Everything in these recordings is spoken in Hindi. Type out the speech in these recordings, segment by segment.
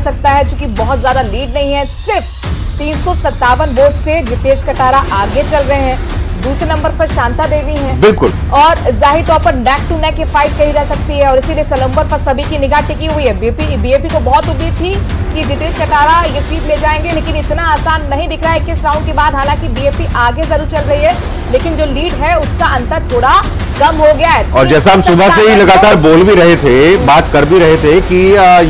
सकता है, चूंकि बहुत ज्यादा लीड नहीं है, सिर्फ 357 वोट से जितेश कटारा आगे चल रहे हैं। दूसरे नंबर पर शांता देवी हैं। बिल्कुल। और जाहिर तौर पर नेक टू नेक ये फाइट कही जा सकती है और इसीलिए सलूम्बर पर सभी की निगाह टिकी हुई है। बीएपी को बहुत उम्मीद थी कि जितेश कटारा ये सीट ले जाएंगे, लेकिन इतना आसान नहीं दिख रहा है। 21 राउंड के बाद हालांकि बीएपी आगे जरूर चल रही है, लेकिन जो लीड है उसका अंतर थोड़ा कम हो गया है। और जैसा हम सुबह से ही लगातार बोल भी रहे थे, बात कर भी रहे थे कि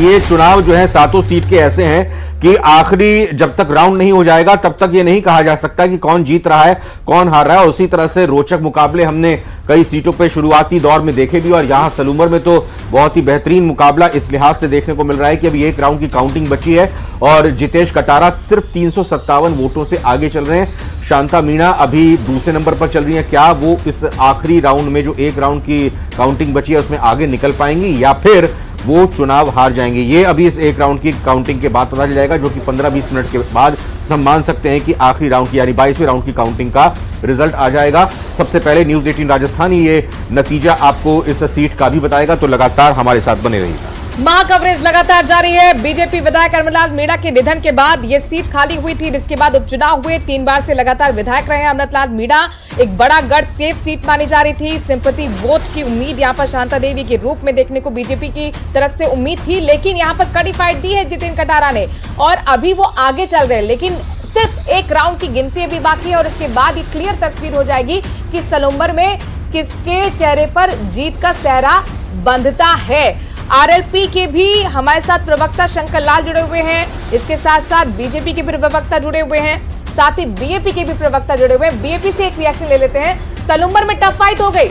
ये चुनाव जो है सातों सीट के ऐसे हैं कि आखिरी जब तक राउंड नहीं हो जाएगा तब तक ये नहीं कहा जा सकता कि कौन जीत रहा है कौन हार रहा है। उसी तरह से रोचक मुकाबले हमने कई सीटों पे शुरुआती दौर में देखे भी, और यहां सलूम्बर में तो बहुत ही बेहतरीन मुकाबला इस लिहाज से देखने को मिल रहा है कि अभी एक राउंड की काउंटिंग बची है और जितेश कटारा सिर्फ 357 वोटों से आगे चल रहे हैं। शांता मीणा अभी दूसरे नंबर पर चल रही है। क्या वो इस आखिरी राउंड में जो एक राउंड की काउंटिंग बची है उसमें आगे निकल पाएंगी या फिर वो चुनाव हार जाएंगे, ये अभी इस एक राउंड की काउंटिंग के बाद पता चल जाएगा, जो कि 15-20 मिनट के बाद हम मान सकते हैं कि आखिरी राउंड की यानी 22वें राउंड की काउंटिंग का रिजल्ट आ जाएगा। सबसे पहले न्यूज़ 18 राजस्थान ही ये नतीजा आपको इस सीट का भी बताएगा, तो लगातार हमारे साथ बने रहिएगा। महा कवरेज लगातार जारी है। बीजेपी विधायक अमरलाल मीणा के निधन के बाद ये सीट खाली हुई थी, जिसके बाद उपचुनाव हुए। 3 बार से लगातार विधायक रहे हैं अमरलाल मीणा। एक बड़ा गढ़ सेफ सीट मानी जा रही थी। सिंपैथी वोट की उम्मीद यहां पर शांता देवी के रूप में देखने को बीजेपी की तरफ से उम्मीद थी, लेकिन यहां पर कड़ी फाइट दी है जितेन कटारा ने और अभी वो आगे चल रहे हैं। लेकिन सिर्फ एक राउंड की गिनती अभी बाकी है और इसके बाद ये क्लियर तस्वीर हो जाएगी कि सलूम्बर में किसके चेहरे पर जीत का सेहरा बंधता है। आरएलपी के भी हमारे साथ प्रवक्ता शंकर लाल जुड़े हुए हैं, इसके साथ साथ बीजेपी के भी प्रवक्ता जुड़े हुए हैं, साथ ही बीएपी के भी प्रवक्ता जुड़े हुए हैं। बीएपी से एक रिएक्शन ले लेते हैं। सलूम्बर में टफ फाइट हो गई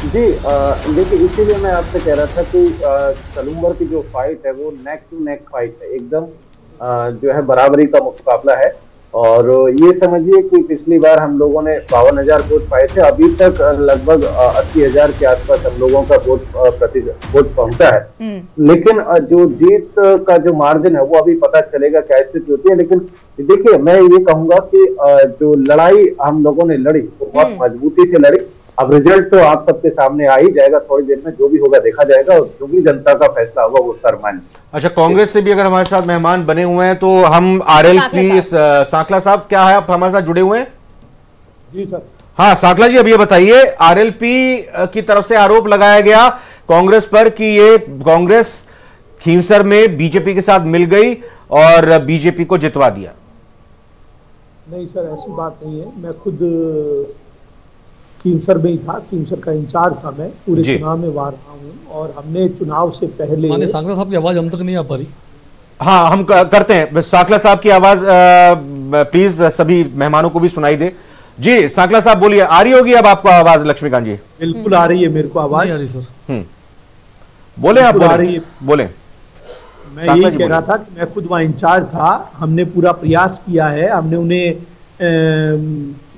जी। देखिए, इसीलिए मैं आपसे कह रहा था कि सलूम्बर की जो फाइट है वो नेक टू नेक फाइट है, एकदम जो है बराबरी का मुकाबला है। और ये समझिए कि पिछली बार हम लोगों ने 52,000 वोट पाए थे, अभी तक लगभग 80,000 के आसपास हम लोगों का वोट पहुंचा है। लेकिन जो जीत का जो मार्जिन है वो अभी पता चलेगा क्या स्थिति होती है। लेकिन देखिए, मैं ये कहूंगा कि जो लड़ाई हम लोगों ने लड़ी वो बहुत मजबूती से लड़ी। अब रिजल्ट तो आप सबके सामने आ ही जाएगा, थोड़ी देर में जो भी होगा देखा जाएगा और जो भी जनता का फैसला होगा वो सर्वमान्य। अच्छा, कांग्रेस से भी अगर हमारे साथ मेहमान बने हुए हैं तो हम आरएलपी सांकला साहब, क्या है आप हमारे साथ जुड़े हुए हैं? जी सर। हाँ सांकला जी, अब ये बताइए, आरएलपी की तरफ से आरोप लगाया गया कांग्रेस पर कि ये कांग्रेस खींवसर में बीजेपी के साथ मिल गई और बीजेपी को जितवा दिया। नहीं सर, ऐसी बात नहीं है। मैं खुद खींवसर में ही था, खींवसर का इंचार्ज था मैं, पूरे चुनाव में वहां रहा हूँ और हमने चुनाव से पहले। सांकला साहब की आवाज हम तक नहीं आ पा रही। हाँ, हम करते हैं। सांकला साहब की आवाज प्लीज सभी मेहमानों को भी सुनाई दे। जी सांकला साहब बोलिए, आ रही होगी अब आपको आवाज? लक्ष्मीकांत जी बिल्कुल आ रही है मेरे को आवाज। आ रही सर। बोले आप, आ रही है। बोले। मैं ये कह रहा था कि मैं खुद वहां इंचार्ज था, हमने पूरा प्रयास किया है। हमने उन्हें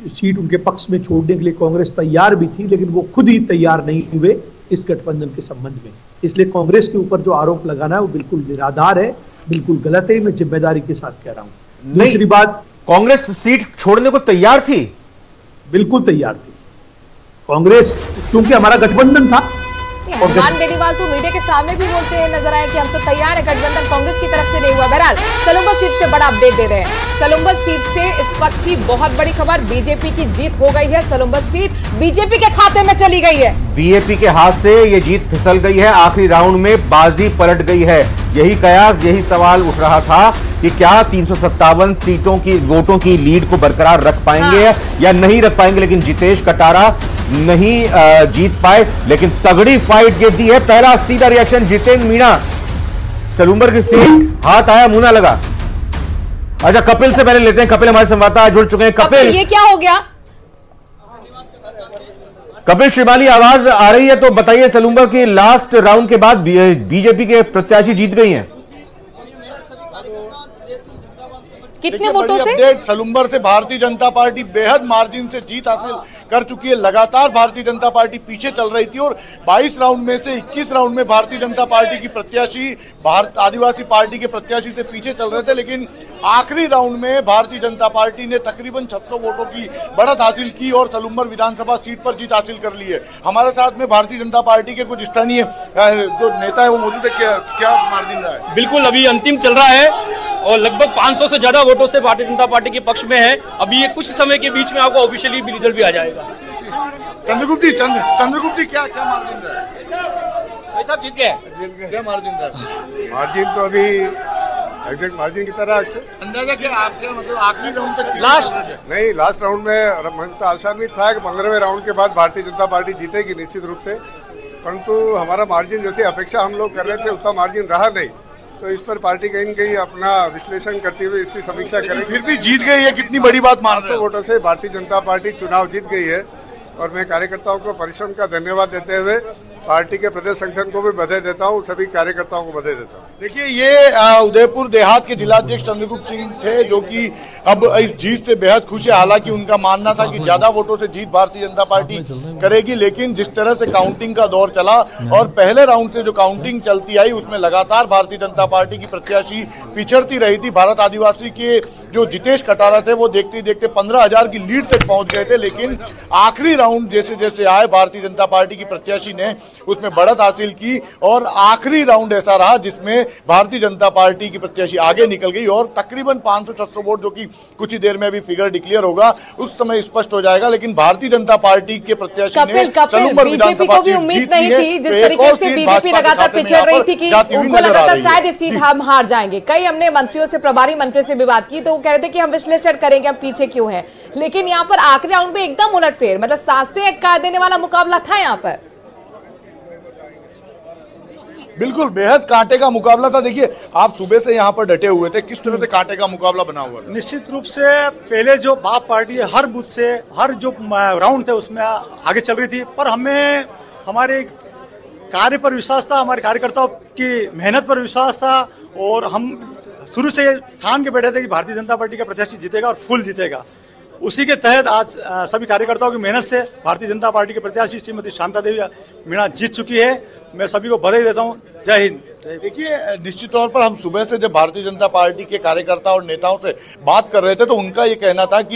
सीट उनके पक्ष में छोड़ने के लिए कांग्रेस तैयार भी थी, लेकिन वो खुद ही तैयार नहीं हुए इस गठबंधन के संबंध में। इसलिए कांग्रेस के ऊपर जो आरोप लगाना है वो बिल्कुल निराधार है, बिल्कुल गलत है। मैं जिम्मेदारी के साथ कह रहा हूं। दूसरी बात, कांग्रेस सीट छोड़ने को तैयार थी? बिल्कुल तैयार थी कांग्रेस, क्योंकि हमारा गठबंधन था। हनुमान बेनीवाल तो मीडिया के सामने भी बोलते हैं नजर आए कि हम तो तैयार है, गठबंधन कांग्रेस की तरफ से नहीं हुआ। बहरहाल सलूम्बर सीट से बड़ा अपडेट दे रहे हैं। सलूम्बर सीट से इस वक्त की बहुत बड़ी खबर, बीजेपी की जीत हो गई है। सलूम्बर सीट बीजेपी के खाते में चली गई है। बीएपी के हाथ से ये जीत फिसल गई है, आखिरी राउंड में बाजी पलट गई है। यही कयास, यही सवाल उठ रहा था कि क्या 357 सीटों की वोटों की लीड को बरकरार रख पाएंगे या नहीं रख पाएंगे, लेकिन जितेश कटारा नहीं जीत पाए। लेकिन तगड़ी फाइट ये दी है। पहला सीधा रिएक्शन जितेन मीणा, सलूम्बर की सीट हाथ आया मुंह ना लगा। अच्छा, कपिल से पहले लेते हैं। कपिल हमारे संवाददाता जुड़ चुके हैं। कपिल, ये क्या हो गया? कपिल श्रीमाली, आवाज आ रही है तो बताइए, सलूम्बर की लास्ट राउंड के बाद बीजेपी के प्रत्याशी जीत गई हैं। कितने वोटों से? अपडेट सलुम्बर से भारतीय जनता पार्टी बेहद मार्जिन से जीत हासिल कर चुकी है। लगातार भारतीय जनता पार्टी पीछे चल रही थी और 22 राउंड में से 21 राउंड में भारतीय जनता पार्टी की प्रत्याशी भारत आदिवासी पार्टी के प्रत्याशी से पीछे चल रहे थे, लेकिन आखिरी राउंड में भारतीय जनता पार्टी ने तकरीबन 600 वोटों की बढ़त हासिल की और सलुम्बर विधानसभा सीट पर जीत हासिल कर ली है। हमारे साथ में भारतीय जनता पार्टी के कुछ स्थानीय जो नेता है वो मौजूद है। क्या मार्जिन रहा है? बिल्कुल अभी अंतिम चल रहा है और लगभग 500 से ज्यादा वोटों से भारतीय जनता पार्टी के पक्ष में है। अभी ये कुछ समय के बीच में आपको ऑफिशियली रिजल्ट भी आ जाएगा। चंद्रगुप्त जी क्या मार्जिन रहा है? भाई साहब जीत गए। क्या मार्जिन रहा है? मार्जिन तो अभी एग्जैक्ट मार्जिन की तरह अंदाजा क्या आपका, मतलब आखिरी राउंड तक? लास्ट राउंड में मन तो आशान्वित था कि 15वें राउंड के बाद भारतीय जनता पार्टी जीतेगी निश्चित रूप से, परंतु हमारा मार्जिन जैसे अपेक्षा हम लोग कर रहे थे उतना मार्जिन रहा नहीं। तो इस पर पार्टी कहीं न कहीं अपना विश्लेषण करते हुए इसकी समीक्षा करेगी। फिर भी जीत गई है, कितनी बड़ी बात मान रहे हैं? वोटों से भारतीय जनता पार्टी चुनाव जीत गई है और मैं कार्यकर्ताओं को परिश्रम का धन्यवाद देते हुए पार्टी के प्रदेश संगठन को भी बधाई देता हूं, सभी कार्यकर्ताओं को बधाई देता हूं। देखिए ये उदयपुर देहात के जिलाध्यक्ष चंद्रगुप्त सिंह थे, जो कि अब इस जीत से बेहद खुश है। हालांकि उनका मानना था कि ज्यादा वोटों से जीत भारतीय जनता पार्टी करेगी, लेकिन जिस तरह से काउंटिंग का दौर चला और पहले राउंड से जो काउंटिंग चलती आई उसमें लगातार भारतीय जनता पार्टी की प्रत्याशी पिछड़ती रही थी। भारत आदिवासी के जो जितेश कटारा थे वो देखते देखते 15,000 की लीड तक पहुंच गए थे, लेकिन आखिरी राउंड जैसे जैसे आए भारतीय जनता पार्टी की प्रत्याशी ने उसमें बढ़त हासिल की और आखिरी राउंड ऐसा रहा जिसमें भारतीय जनता पार्टी की प्रत्याशी आगे निकल गई और तकरीबन 500-600 वोट, जो कि कुछ ही देर में अभी फिगर डिक्लेयर होगा, उस समय स्पष्ट हो जाएगा। लेकिन भारतीय जनता पार्टी के प्रत्याशी ने सलुम्बर विधानसभा सीट जीत ली है। जिस तरीके से बीजेपी लगातार पिछड़ रही थी कि उनको लगा था शायद ये सीट हम हार जाएंगे। कई हमने मंत्रियों से, प्रभारी मंत्रियों से भी बात की तो वो कह रहे थे कि हम विश्लेषण करेंगे हम पीछे क्यों है, लेकिन यहाँ पर आखिरी राउंड में एकदम उलटफेर, मतलब 7 से 1 काट देने वाला मुकाबला था यहाँ पर। बिल्कुल बेहद कांटे का मुकाबला था। देखिए आप सुबह से यहाँ पर डटे हुए थे, किस तरह से कांटे का मुकाबला बना हुआ था? निश्चित रूप से पहले जो बाप पार्टी हर बूथ से हर जो राउंड थे उसमें आगे चल रही थी, पर हमें हमारे कार्य पर विश्वास था, हमारे कार्यकर्ताओं की मेहनत पर विश्वास था और हम शुरू से ठान के बैठे थे कि भारतीय जनता पार्टी का प्रत्याशी जीतेगा और फुल जीतेगा। उसी के तहत आज सभी कार्यकर्ताओं की मेहनत से भारतीय जनता पार्टी के प्रत्याशी श्रीमती शांता देवी मीणा जीत चुकी है। मैं सभी को बधाई देता हूं। जय हिंद। देखिए निश्चित तौर पर हम सुबह से जब भारतीय जनता पार्टी के कार्यकर्ता और नेताओं से बात कर रहे थे तो उनका ये कहना था कि